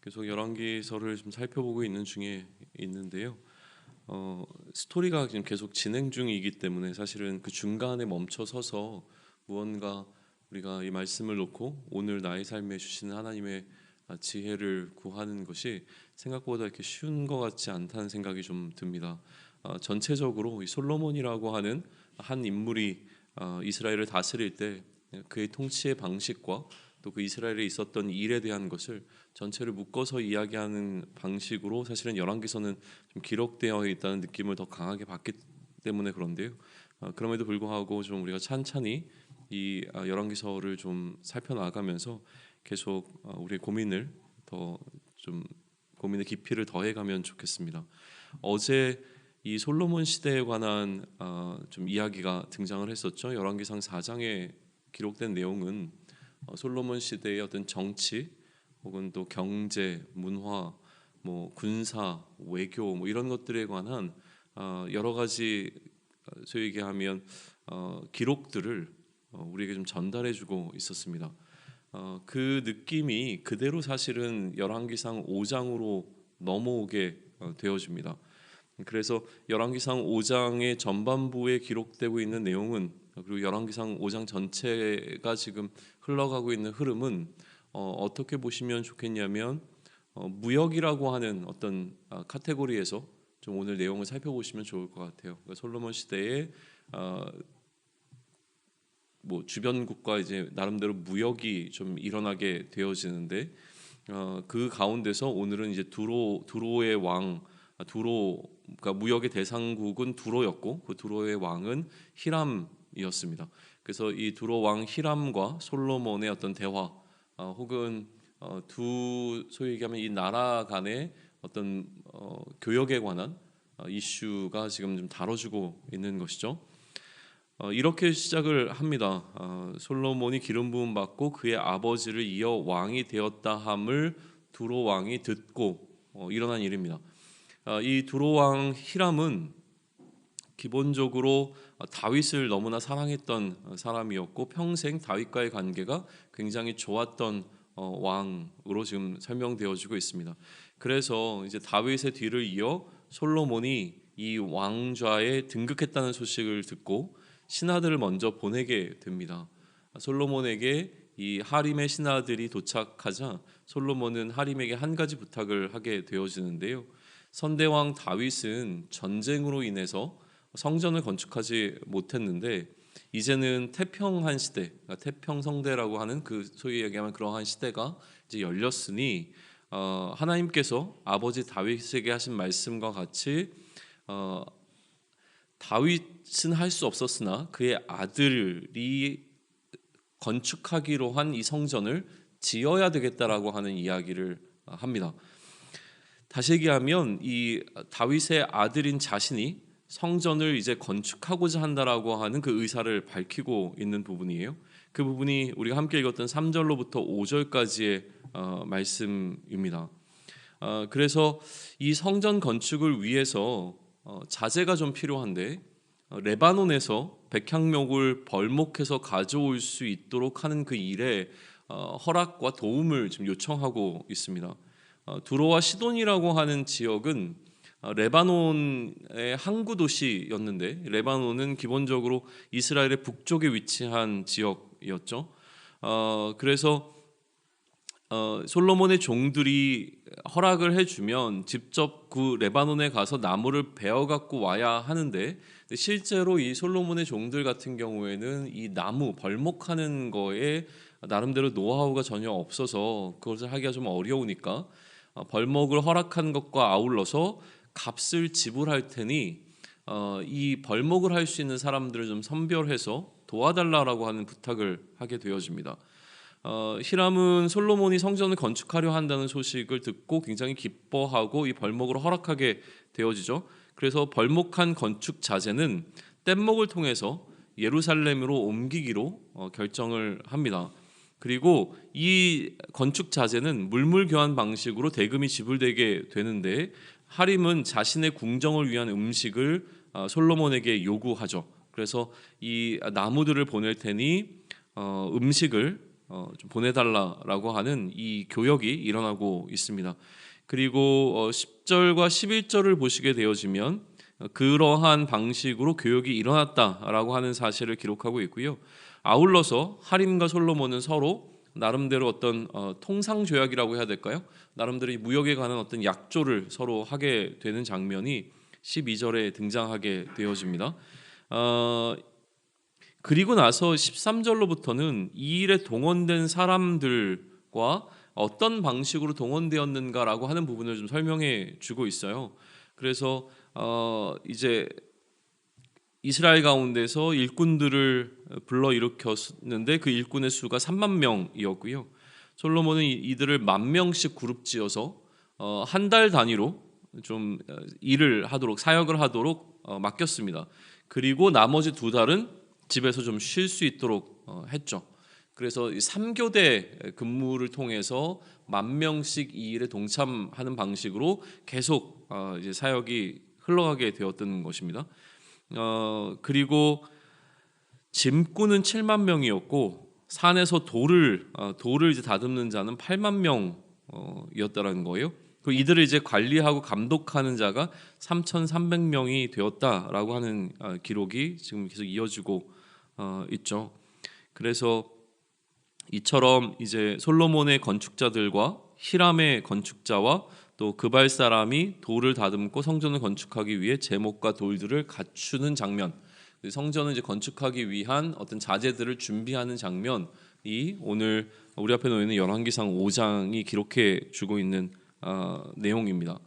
계속 열왕기서를 좀 살펴보고 있는 중에 있는데요. 스토리가 지금 계속 진행 중이기 때문에 사실은 그 중간에 멈춰 서서 무언가 우리가 이 말씀을 놓고 오늘 나의 삶에 주시는 하나님의 지혜를 구하는 것이 생각보다 이렇게 쉬운 것 같지 않다는 생각이 좀 듭니다. 전체적으로 이 솔로몬이라고 하는 한 인물이 이스라엘을 다스릴 때 그의 통치의 방식과 또 그 이스라엘에 있었던 일에 대한 것을 전체를 묶어서 이야기하는 방식으로 사실은 열왕기서는 좀 기록되어 있다는 느낌을 더 강하게 받기 때문에 그런데요. 그럼에도 불구하고 좀 우리가 찬찬히 이 열왕기서를 좀 살펴나가면서 계속 우리의 고민을 더 좀 고민의 깊이를 더해가면 좋겠습니다. 어제 이 솔로몬 시대에 관한 좀 이야기가 등장을 했었죠. 열왕기상 4장에 기록된 내용은 솔로몬 시대의 어떤 정치 혹은 또 경제, 문화, 뭐 군사, 외교 뭐 이런 것들에 관한 여러 가지 소위 얘기하면 기록들을 우리에게 좀 전달해주고 있었습니다. 그 느낌이 그대로 사실은 열왕기상 5장으로 넘어오게 되어집니다. 그래서 열왕기상 5장의 전반부에 기록되고 있는 내용은 그리고 열왕기상 5장 전체가 지금 흘러가고 있는 흐름은 어떻게 보시면 좋겠냐면 무역이라고 하는 어떤 카테고리에서 좀 오늘 내용을 살펴보시면 좋을 것 같아요. 그러니까 솔로몬 시대에 뭐 주변국과 이제 나름대로 무역이 좀 일어나게 되어지는데 그 가운데서 오늘은 이제 두로의 왕 그러니까 무역의 대상국은 두로였고 그 두로의 왕은 히람이었습니다. 그래서 이 두로 왕 히람과 솔로몬의 어떤 대화 혹은 소위 얘기하면 이 나라 간의 어떤 교역에 관한 이슈가 지금 좀 다뤄지고 있는 것이죠. 이렇게 시작을 합니다. 솔로몬이 기름 부음 받고 그의 아버지를 이어 왕이 되었다 함을 두로 왕이 듣고 일어난 일입니다. 이 두로 왕 히람은 기본적으로 다윗을 너무나 사랑했던 사람이었고 평생 다윗과의 관계가 굉장히 좋았던 왕으로 지금 설명되어지고 있습니다. 그래서 이제 다윗의 뒤를 이어 솔로몬이 이 왕좌에 등극했다는 소식을 듣고 신하들을 먼저 보내게 됩니다. 솔로몬에게 이 하림의 신하들이 도착하자 솔로몬은 하림에게 한 가지 부탁을 하게 되어지는데요. 선대왕 다윗은 전쟁으로 인해서 성전을 건축하지 못했는데 이제는 태평한 시대, 그러니까 태평성대라고 하는 그 소위 얘기하면 그러한 시대가 이제 열렸으니 하나님께서 아버지 다윗에게 하신 말씀과 같이 다윗은 할 수 없었으나 그의 아들이 건축하기로 한 이 성전을 지어야 되겠다라고 하는 이야기를 합니다. 다시 얘기하면 이 다윗의 아들인 자신이 성전을 이제 건축하고자 한다라고 하는 그 의사를 밝히고 있는 부분이에요. 그 부분이 우리가 함께 읽었던 3절로부터 5절까지의 말씀입니다. 그래서 이 성전 건축을 위해서 자재가 좀 필요한데 레바논에서 백향목을 벌목해서 가져올 수 있도록 하는 그 일에 허락과 도움을 지금 요청하고 있습니다. 두로와 시돈이라고 하는 지역은 레바논의 항구 도시였는데 레바논은 기본적으로 이스라엘의 북쪽에 위치한 지역이었죠. 그래서 솔로몬의 종들이 허락을 해주면 직접 그 레바논에 가서 나무를 베어 갖고 와야 하는데 실제로 이 솔로몬의 종들 같은 경우에는 이 나무 벌목하는 거에 나름대로 노하우가 전혀 없어서 그것을 하기가 좀 어려우니까 벌목을 허락한 것과 아울러서 값을 지불할 테니 이 벌목을 할 수 있는 사람들을 좀 선별해서 도와달라라고 하는 부탁을 하게 되어집니다. 히람은 솔로몬이 성전을 건축하려 한다는 소식을 듣고 굉장히 기뻐하고 이 벌목을 허락하게 되어지죠. 그래서 벌목한 건축 자재는 뗏목을 통해서 예루살렘으로 옮기기로 결정을 합니다. 그리고 이 건축 자재는 물물 교환 방식으로 대금이 지불되게 되는데 하림은 자신의 궁정을 위한 음식을 솔로몬에게 요구하죠. 그래서 이 나무들을 보낼 테니 음식을 좀 보내달라라고 하는 이 교역이 일어나고 있습니다. 그리고 10절과 11절을 보시게 되어지면 그러한 방식으로 교역이 일어났다라고 하는 사실을 기록하고 있고요. 아울러서 하림과 솔로몬은 서로 나름대로 어떤 통상 조약이라고 해야 될까요? 나름대로 이 무역에 관한 어떤 약조를 서로 하게 되는 장면이 12절에 등장하게 되어집니다. 그리고 나서 13절로부터는 이 일에 동원된 사람들과 어떤 방식으로 동원되었는가라고 하는 부분을 좀 설명해 주고 있어요. 그래서 이제 이스라엘 가운데서 일꾼들을 불러 일으켰는데 그 일꾼의 수가 3만 명이었고요. 솔로몬은 이들을 10,000명씩 그룹지어서 한 달 단위로 좀 일을 하도록 사역을 하도록 맡겼습니다. 그리고 나머지 2달은 집에서 좀 쉴 수 있도록 했죠. 그래서 3교대 근무를 통해서 10,000명씩 이 일에 동참하는 방식으로 계속 이제 사역이 흘러가게 되었던 것입니다. 그리고 짐꾼은 7만 명이었고 산에서 돌을 이제 다듬는 자는 8만 명이었다라는 거예요. 그 이들을 이제 관리하고 감독하는 자가 3,300명이 되었다라고 하는 기록이 지금 계속 이어지고 있죠. 그래서 이처럼 이제 솔로몬의 건축자들과 히람의 건축자와 또 그발 사람이 돌을 다듬고 성전을 건축하기 위해 제목과 돌들을 갖추는 장면, 성전을 이제 건축하기 위한 어떤 자재들을 준비하는 장면이 오늘 우리 앞에 놓여 있는 열왕기상 5장이 기록해 주고 있는 내용입니다.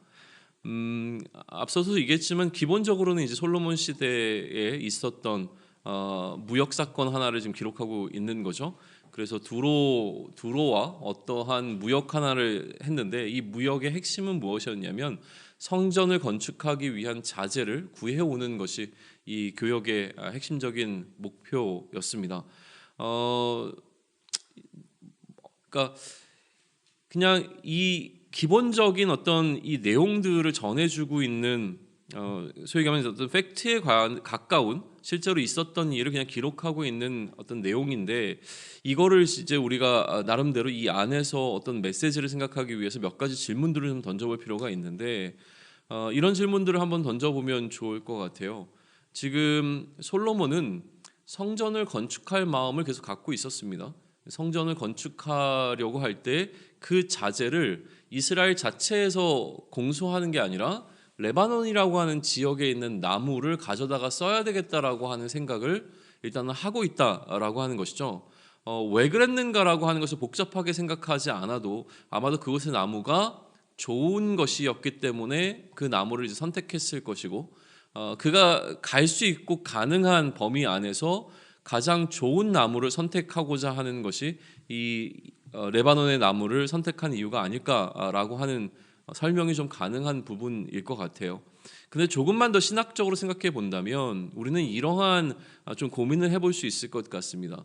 앞서서 얘기했지만 기본적으로는 이제 솔로몬 시대에 있었던 무역 사건 하나를 지금 기록하고 있는 거죠. 그래서 두로와 어떠한 무역 하나를 했는데 이 무역의 핵심은 무엇이었냐면 성전을 건축하기 위한 자재를 구해오는 것이 이 교역의 핵심적인 목표였습니다. 그러니까 그냥 이 기본적인 어떤 이 내용들을 전해주고 있는 소위 말하면 어떤 팩트에 가까운 실제로 있었던 일을 그냥 기록하고 있는 어떤 내용인데 이거를 이제 우리가 나름대로 이 안에서 어떤 메시지를 생각하기 위해서 몇 가지 질문들을 좀 던져볼 필요가 있는데 이런 질문들을 한번 던져보면 좋을 것 같아요. 지금 솔로몬은 성전을 건축할 마음을 계속 갖고 있었습니다. 성전을 건축하려고 할 때 그 자재를 이스라엘 자체에서 공수하는 게 아니라 레바논이라고 하는 지역에 있는 나무를 가져다가 써야 되겠다라고 하는 생각을 일단은 하고 있다라고 하는 것이죠. 왜 그랬는가라고 하는 것을 복잡하게 생각하지 않아도 아마도 그곳의 나무가 좋은 것이었기 때문에 그 나무를 이제 선택했을 것이고 그가 갈 수 있고 가능한 범위 안에서 가장 좋은 나무를 선택하고자 하는 것이 이 레바논의 나무를 선택한 이유가 아닐까라고 하는 설명이 좀 가능한 부분일 것 같아요. 근데 조금만 더 신학적으로 생각해 본다면 우리는 이러한 좀 고민을 해볼 수 있을 것 같습니다.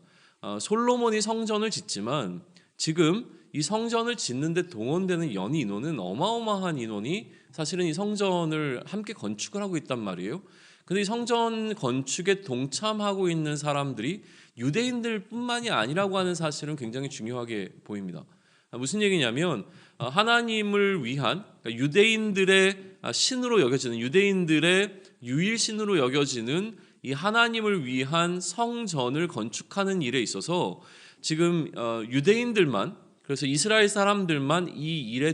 솔로몬이 성전을 짓지만 지금 이 성전을 짓는데 동원되는 연 인원은 어마어마한 인원이 사실은 이 성전을 함께 건축을 하고 있단 말이에요. 근데 이 성전 건축에 동참하고 있는 사람들이 유대인들뿐만이 아니라고 하는 사실은 굉장히 중요하게 보입니다. 무슨 얘기냐면 하나님을 위한 유대인들의 신으로 여겨지는 유대인들의 유일신으로 여겨지는 이 하나님을 위한 성전을 건축하는 일에 있어서 지금 유대인들만 그래서 이스라엘 사람들만 이 일에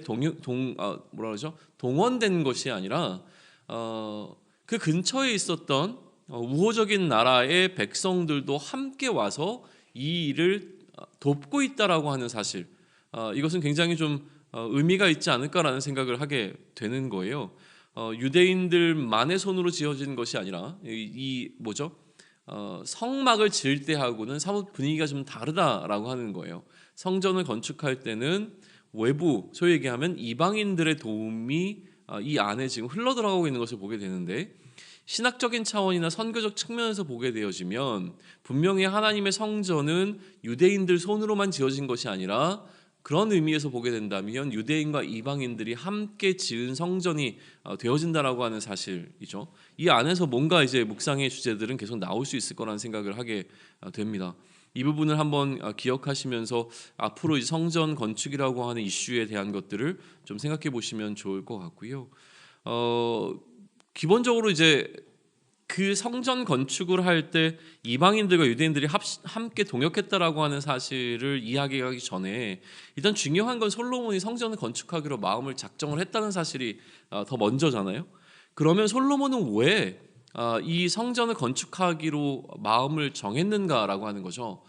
동원된 것이 아니라 그 근처에 있었던 우호적인 나라의 백성들도 함께 와서 이 일을 돕고 있다라고 하는 사실, 이것은 굉장히 좀 의미가 있지 않을까라는 생각을 하게 되는 거예요. 유대인들만의 손으로 지어진 것이 아니라 성막을 지을 때하고는 사뭇 분위기가 좀 다르다라고 하는 거예요. 성전을 건축할 때는 외부, 소위 얘기하면 이방인들의 도움이 이 안에 지금 흘러들어가고 있는 것을 보게 되는데 신학적인 차원이나 선교적 측면에서 보게 되어지면 분명히 하나님의 성전은 유대인들 손으로만 지어진 것이 아니라 그런 의미에서 보게 된다면 유대인과 이방인들이 함께 지은 성전이 되어진다라고 하는 사실이죠. 이 안에서 뭔가 이제 묵상의 주제들은 계속 나올 수 있을 거라는 생각을 하게 됩니다. 이 부분을 한번 기억하시면서 앞으로 이 성전 건축이라고 하는 이슈에 대한 것들을 좀 생각해 보시면 좋을 것 같고요. 기본적으로 이제 그 성전 건축을 할 때 이방인들과 유대인들이 함께 동역했다라고 하는 사실을 이야기하기 전에 일단 중요한 건 솔로몬이 성전을 건축하기로 마음을 작정을 했다는 사실이 더 먼저잖아요. 그러면 솔로몬은 왜 이 성전을 건축하기로 마음을 정했는가라고 하는 거죠.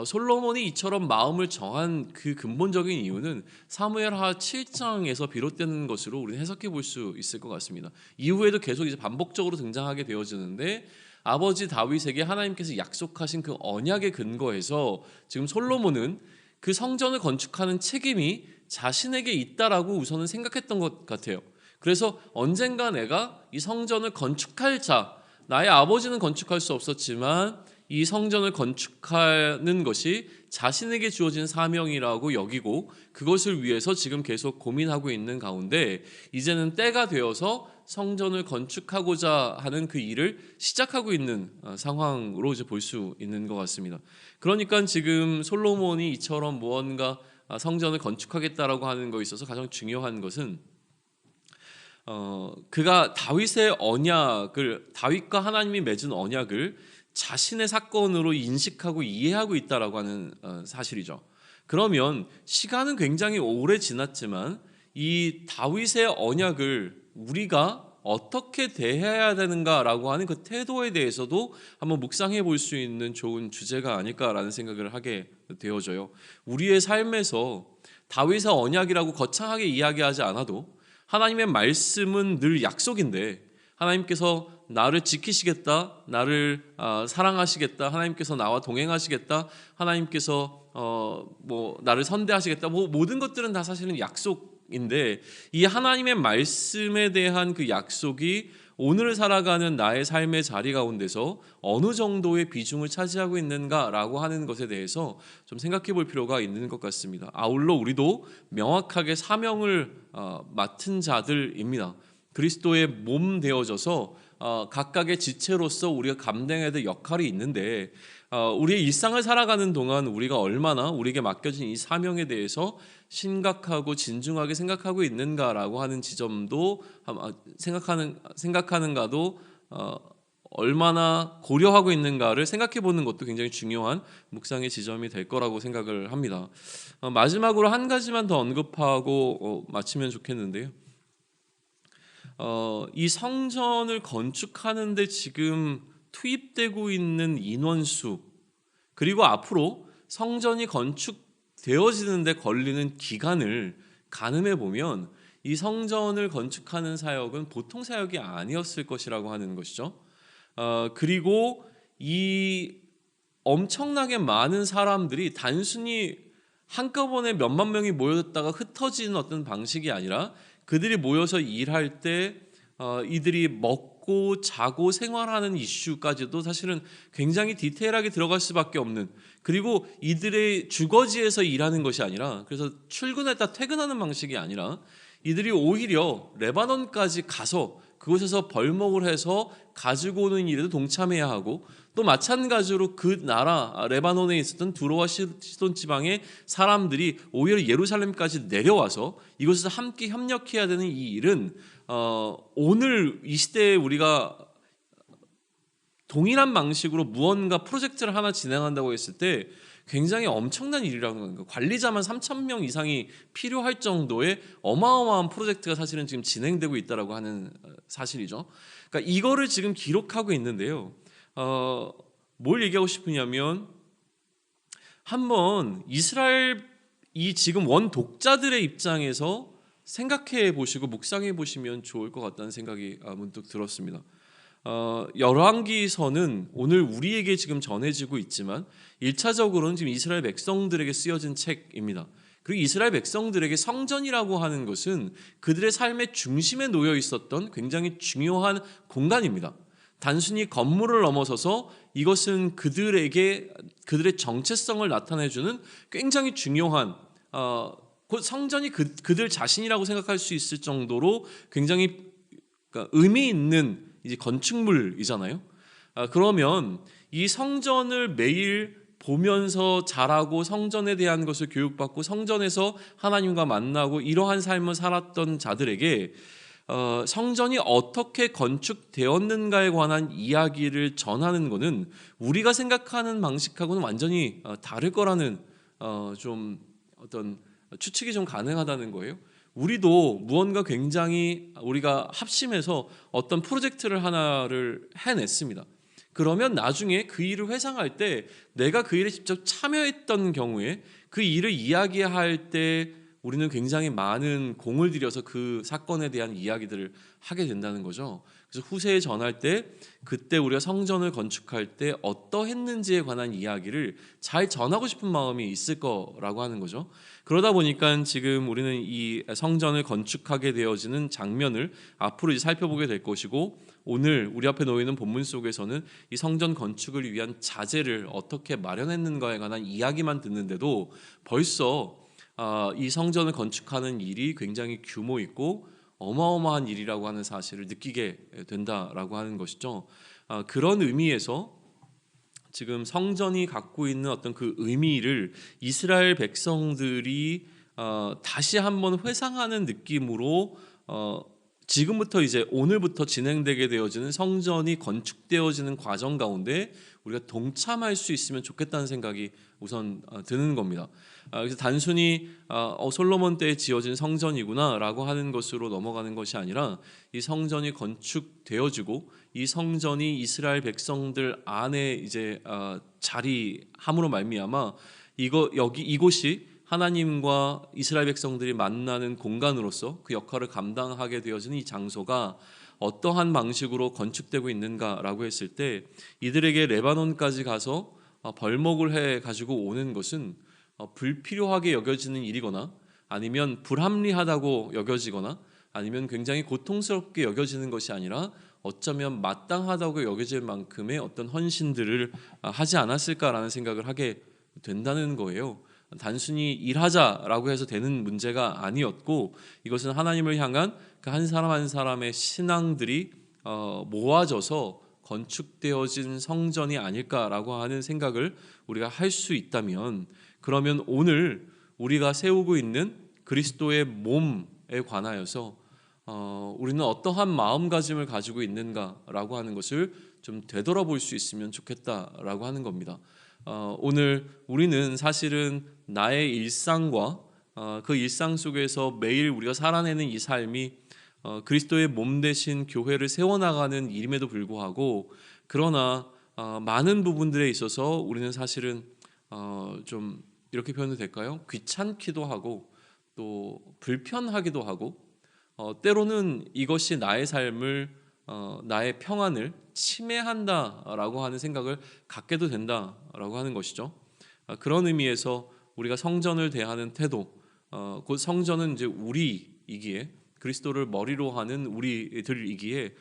솔로몬이 이처럼 마음을 정한 그 근본적인 이유는 사무엘하 7장에서 비롯되는 것으로 우리는 해석해 볼 수 있을 것 같습니다. 이후에도 계속 이제 반복적으로 등장하게 되어지는데 아버지 다윗에게 하나님께서 약속하신 그 언약의 근거에서 지금 솔로몬은 그 성전을 건축하는 책임이 자신에게 있다라고 우선은 생각했던 것 같아요. 그래서 언젠가 내가 이 성전을 건축할 자, 나의 아버지는 건축할 수 없었지만 이 성전을 건축하는 것이 자신에게 주어진 사명이라고 여기고 그것을 위해서 지금 계속 고민하고 있는 가운데 이제는 때가 되어서 성전을 건축하고자 하는 그 일을 시작하고 있는 상황으로 이제 볼 수 있는 것 같습니다. 그러니까 지금 솔로몬이 이처럼 무언가 성전을 건축하겠다라고 하는 것에 있어서 가장 중요한 것은 그가 다윗의 언약을 다윗과 하나님이 맺은 언약을 자신의 사건으로 인식하고 이해하고 있다라고 하는 사실이죠. 그러면 시간은 굉장히 오래 지났지만 이 다윗의 언약을 우리가 어떻게 대해야 되는가라고 하는 그 태도에 대해서도 한번 묵상해 볼 수 있는 좋은 주제가 아닐까라는 생각을 하게 되어져요. 우리의 삶에서 다윗의 언약이라고 거창하게 이야기하지 않아도 하나님의 말씀은 늘 약속인데 하나님께서 나를 지키시겠다, 나를 사랑하시겠다, 하나님께서 나와 동행하시겠다, 하나님께서 나를 선대하시겠다, 모든 것들은 다 사실은 약속인데 이 하나님의 말씀에 대한 그 약속이 오늘 살아가는 나의 삶의 자리 가운데서 어느 정도의 비중을 차지하고 있는가라고 하는 것에 대해서 좀 생각해 볼 필요가 있는 것 같습니다. 아울러 우리도 명확하게 사명을 맡은 자들입니다. 그리스도의 몸 되어져서 각각의 지체로서 우리가 감당해야 될 역할이 있는데 우리의 일상을 살아가는 동안 우리가 얼마나 우리에게 맡겨진 이 사명에 대해서 심각하고 진중하게 생각하고 있는가라고 하는 지점도 생각하는가도 얼마나 고려하고 있는가를 생각해 보는 것도 굉장히 중요한 묵상의 지점이 될 거라고 생각을 합니다. 마지막으로 한 가지만 더 언급하고 마치면 좋겠는데요. 이 성전을 건축하는데 지금 투입되고 있는 인원수 그리고 앞으로 성전이 건축되어지는데 걸리는 기간을 가늠해 보면 이 성전을 건축하는 사역은 보통 사역이 아니었을 것이라고 하는 것이죠. 그리고 이 엄청나게 많은 사람들이 단순히 한꺼번에 몇만 명이 모였다가 흩어지는 어떤 방식이 아니라 그들이 모여서 일할 때 이들이 먹고 자고 생활하는 이슈까지도 사실은 굉장히 디테일하게 들어갈 수밖에 없는, 그리고 이들의 주거지에서 일하는 것이 아니라, 그래서 출근했다 퇴근하는 방식이 아니라 이들이 오히려 레바논까지 가서 그곳에서 벌목을 해서 가지고 오는 일에도 동참해야 하고, 또 마찬가지로 그 나라 레바논에 있었던 두로와 시돈 지방의 사람들이 오히려 예루살렘까지 내려와서 이곳에서 함께 협력해야 되는 이 일은 오늘 이 시대에 우리가 동일한 방식으로 무언가 프로젝트를 하나 진행한다고 했을 때 굉장히 엄청난 일이라는 겁니다. 관리자만 3,000명 이상이 필요할 정도의 어마어마한 프로젝트가 사실은 지금 진행되고 있다라고 하는 사실이죠. 그러니까 이거를 지금 기록하고 있는데요. 뭘 얘기하고 싶으냐면 한번 이스라엘 이 지금 원 독자들의 입장에서 생각해 보시고 묵상해 보시면 좋을 것 같다는 생각이 문득 들었습니다. 열왕기서는 오늘 우리에게 지금 전해지고 있지만 1차적으로는 지금 이스라엘 백성들에게 쓰여진 책입니다. 그리고 이스라엘 백성들에게 성전이라고 하는 것은 그들의 삶의 중심에 놓여 있었던 굉장히 중요한 공간입니다. 단순히 건물을 넘어서서 이것은 그들에게 그들의 정체성을 나타내주는 굉장히 중요한 곧 성전이 그들 자신이라고 생각할 수 있을 정도로 굉장히 의미 있는 이제 건축물이잖아요. 그러면 이 성전을 매일 보면서 자라고 성전에 대한 것을 교육받고 성전에서 하나님과 만나고 이러한 삶을 살았던 자들에게 성전이 어떻게 건축되었는가에 관한 이야기를 전하는 것은 우리가 생각하는 방식하고는 완전히 다를 거라는 좀 어떤 추측이 좀 가능하다는 거예요. 우리도 무언가 굉장히 우리가 합심해서 어떤 프로젝트를 하나를 해냈습니다. 그러면 나중에 그 일을 회상할 때 내가 그 일에 직접 참여했던 경우에 그 일을 이야기할 때 우리는 굉장히 많은 공을 들여서 그 사건에 대한 이야기들을 하게 된다는 거죠. 그래서 후세에 전할 때 그때 우리가 성전을 건축할 때 어떠했는지에 관한 이야기를 잘 전하고 싶은 마음이 있을 거라고 하는 거죠. 그러다 보니까 지금 우리는 이 성전을 건축하게 되어지는 장면을 앞으로 이제 살펴보게 될 것이고, 오늘 우리 앞에 놓이는 본문 속에서는 이 성전 건축을 위한 자재를 어떻게 마련했는가에 관한 이야기만 듣는데도 벌써 이 성전을 건축하는 일이 굉장히 규모 있고 어마어마한 일이라고 하는 사실을 느끼게 된다라고 하는 것이죠. 그런 의미에서 지금 성전이 갖고 있는 어떤 그 의미를 이스라엘 백성들이 다시 한번 회상하는 느낌으로 지금부터 이제 오늘부터 진행되게 되어지는 성전이 건축되어지는 과정 가운데 우리가 동참할 수 있으면 좋겠다는 생각이 우선 드는 겁니다. 그래서 단순히 솔로몬 때에 지어진 성전이구나라고 하는 것으로 넘어가는 것이 아니라 이 성전이 건축되어지고 이 성전이 이스라엘 백성들 안에 이제 자리함으로 말미암아 이곳이 하나님과 이스라엘 백성들이 만나는 공간으로서 그 역할을 감당하게 되어지는 이 장소가 어떠한 방식으로 건축되고 있는가라고 했을 때 이들에게 레바논까지 가서 벌목을 해 가지고 오는 것은 불필요하게 여겨지는 일이거나 아니면 불합리하다고 여겨지거나 아니면 굉장히 고통스럽게 여겨지는 것이 아니라 어쩌면 마땅하다고 여겨질 만큼의 어떤 헌신들을 하지 않았을까라는 생각을 하게 된다는 거예요. 단순히 일하자라고 해서 되는 문제가 아니었고 이것은 하나님을 향한 그 한 사람 한 사람의 신앙들이 모아져서 건축되어진 성전이 아닐까라고 하는 생각을 우리가 할 수 있다면, 그러면 오늘 우리가 세우고 있는 그리스도의 몸에 관하여서 우리는 어떠한 마음가짐을 가지고 있는가라고 하는 것을 좀 되돌아볼 수 있으면 좋겠다라고 하는 겁니다. 오늘 우리는 사실은 나의 일상과 그 일상 속에서 매일 우리가 살아내는 이 삶이 그리스도의 몸 대신 교회를 세워나가는 일임에도 불구하고, 그러나 많은 부분들에 있어서 우리는 사실은 좀 이렇게 표현도 될까요? 귀찮기도 하고 또 불편하기도 하고 때로는 이것이 나의 삶을 나의 평안을 침해한다라고 하는 생각을 갖게도 된다라고 하는 것이죠. 그런 의미에서 우리가 성전을 대하는 태도, 곧 성전은 이제 우리이기에 그리스도를 머리로 하는 우리들이기에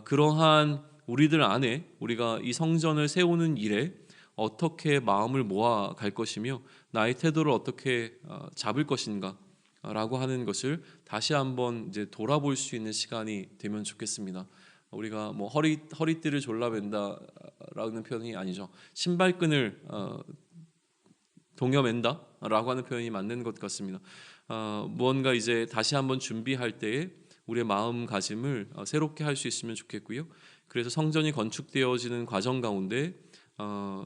그러한 우리들 안에 우리가 이 성전을 세우는 일에 어떻게 마음을 모아 갈 것이며 나의 태도를 어떻게 잡을 것인가 라고 하는 것을 다시 한번 이제 돌아볼 수 있는 시간이 되면 좋겠습니다. 우리가 뭐 허리띠를 졸라맨다라는 표현이 아니죠. 신발끈을 동여맨다라고 하는 표현이 맞는 것 같습니다. 무언가 이제 다시 한번 준비할 때에 우리의 마음가짐을 새롭게 할 수 있으면 좋겠고요. 그래서 성전이 건축되어지는 과정 가운데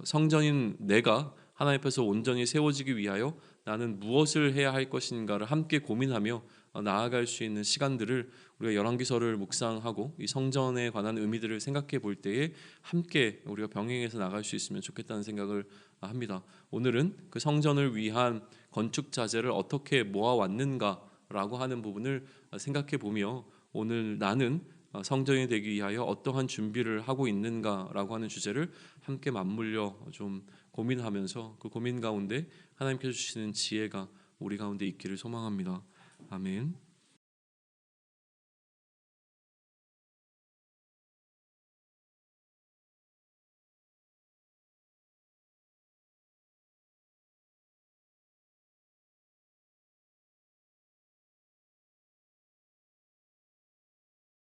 성전인 내가 하나님 앞에서 온전히 세워지기 위하여 나는 무엇을 해야 할 것인가를 함께 고민하며 나아갈 수 있는 시간들을 우리가 열왕기서를 묵상하고 이 성전에 관한 의미들을 생각해 볼 때에 함께 우리가 병행해서 나갈 수 있으면 좋겠다는 생각을 합니다. 오늘은 그 성전을 위한 건축 자재를 어떻게 모아왔는가라고 하는 부분을 생각해 보며 오늘 나는 성전이 되기 위하여 어떠한 준비를 하고 있는가라고 하는 주제를 함께 맞물려 좀 고민하면서 그 고민 가운데 하나님께서 주시는 지혜가 우리 가운데 있기를 소망합니다. 아멘.